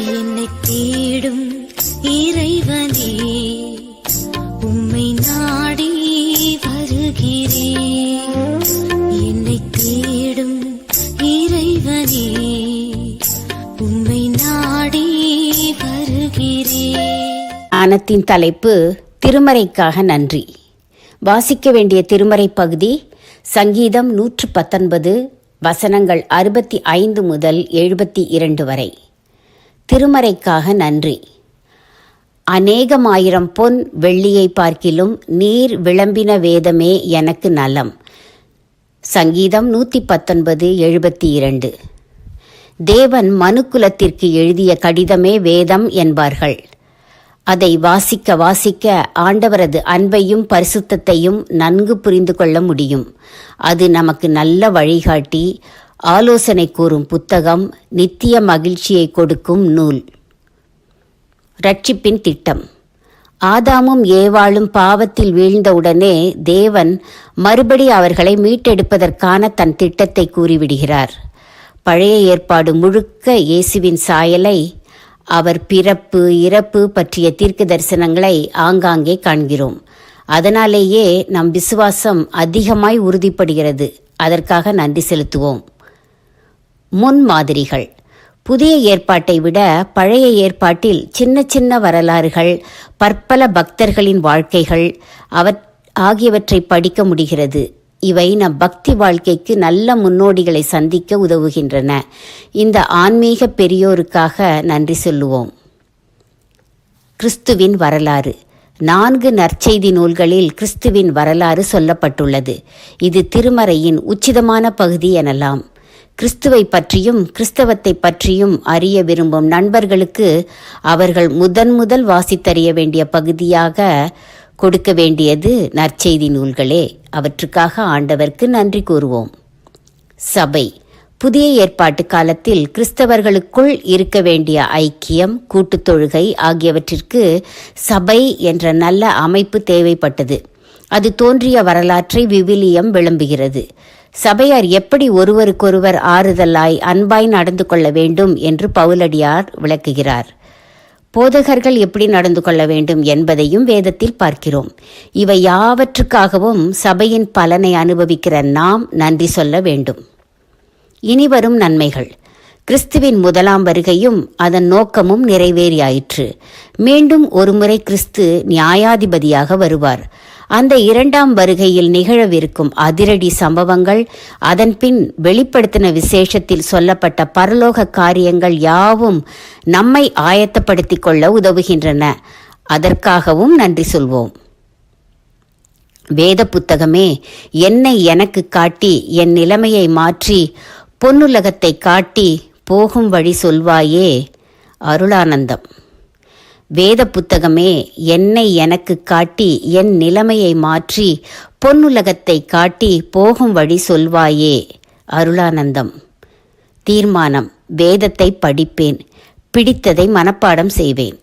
என்னை தேடும் இறைவனே, உம்மை நாடி வருகிறேன். என்னை தேடும் இறைவனே, உம்மை நாடி வருகிறேன். ஞானத்தின் தலைப்பு திருமறைக்காக நன்றி. வாசிக்க வேண்டிய திருமறை பகுதி சங்கீதம் 119 வசனங்கள் 65 முதல் 72 வரை. திருமறைக்காக நன்றி. அநேகமாயிரம் பொன் வெள்ளியை பார்க்கிலும் நீர் விளம்பின வேதமே எனக்கு நலம். சங்கீதம் 119:72. தேவன் மனுக்குலத்திற்கு எழுதிய கடிதமே வேதம் என்பார்கள். அதை வாசிக்க வாசிக்க ஆண்டவரது அன்பையும் பரிசுத்தத்தையும் நன்கு புரிந்து கொள்ள முடியும். அது நமக்கு நல்ல வழிகாட்டி, ஆலோசனை கூறும் புத்தகம், நித்திய மகிழ்ச்சியை கொடுக்கும் நூல். ரட்சிப்பின் திட்டம். ஆதாமும் ஏவாளும் பாவத்தில் வீழ்ந்தவுடனே தேவன் மறுபடி அவர்களை மீட்டெடுப்பதற்கான தன் திட்டத்தை கூறிவிடுகிறார். பழைய ஏற்பாடு முழுக்க இயேசுவின் சாயலை, அவர் பிறப்பு இறப்பு பற்றிய தீர்க்க தரிசனங்களை ஆங்காங்கே காண்கிறோம். அதனாலேயே நம் விசுவாசம் அதிகமாய் உறுதிப்படுகிறது. அதற்காக நன்றி செலுத்துவோம். முன்மாதிரிகள். புதிய ஏற்பாட்டை விட பழைய ஏற்பாட்டில் சின்ன சின்ன வரலாறுகள், பற்பல பக்தர்களின் வாழ்க்கைகள் ஆகியவற்றை படிக்க முடிகிறது. இவை நம் பக்தி வாழ்க்கைக்கு நல்ல முன்னோடிகளை சந்திக்க உதவுகின்றன. இந்த ஆன்மீக பெரியோருக்காக நன்றி சொல்லுவோம். கிறிஸ்துவின் வரலாறு. 4 நற்செய்தி நூல்களில் கிறிஸ்துவின் வரலாறு சொல்லப்பட்டுள்ளது. இது திருமறையின் உச்சிதமான பகுதி எனலாம். கிறிஸ்துவை பற்றியும் கிறிஸ்தவத்தை பற்றியும் அறிய விரும்பும் நண்பர்களுக்கு அவர்கள் முதல் வாசித்தறிய வேண்டிய பகுதியாக கொடுக்க வேண்டியது நற்செய்தி நூல்களே. அவற்றுக்காக ஆண்டவருக்கு நன்றி கூறுவோம். சபை. புதிய ஏற்பாட்டு காலத்தில் கிறிஸ்தவர்களுக்குள் இருக்க வேண்டிய ஐக்கியம், கூட்டுத் தொழுகை ஆகியவற்றிற்கு சபை என்ற நல்ல அமைப்பு தேவைப்பட்டது. அது தோன்றிய வரலாற்றை விவிலியம் விளம்புகிறது. சபையார் எப்படி ஒருவருக்கொருவர் ஆறுதலாய் அன்பாய் நடந்து கொள்ள வேண்டும் என்று பவுலடியார் விளக்குகிறார். போதகர்கள் எப்படி நடந்து கொள்ள வேண்டும் என்பதையும் வேதத்தில் பார்க்கிறோம். இவை யாவற்றுக்காகவும் சபையின் பலனை அனுபவிக்கிற நாம் நன்றி சொல்ல வேண்டும். இனிவரும் நன்மைகள். கிறிஸ்துவின் முதலாம் வருகையும் அதன் நோக்கமும் நிறைவேறியாயிற்று. மீண்டும் ஒருமுறை கிறிஸ்து நியாயாதிபதியாக வருவார். அந்த 2ஆம் வருகையில் நிகழவிருக்கும் அதிரடி சம்பவங்கள், அதன்பின் வெளிப்படுத்தின விசேஷத்தில் சொல்லப்பட்ட பரலோக காரியங்கள் யாவும் நம்மை ஆயத்தப்படுத்திக் கொள்ள உதவுகின்றன. அதற்காகவும் நன்றி சொல்வோம். வேத புத்தகமே, என்னை எனக்கு காட்டி என் நிலைமையை மாற்றி பொன்னுலகத்தை காட்டி போகும் வழி சொல்வாயே. அருளானந்தம். வேத புத்தகமே, என்னை எனக்கு காட்டி என் நிலைமையை மாற்றி பொன்னுலகத்தை காட்டி போகும் வழி சொல்வாயே. அருளானந்தம். தீர்மானம். வேதத்தை படிப்பேன், பிடித்ததை மனப்பாடம் செய்வேன்.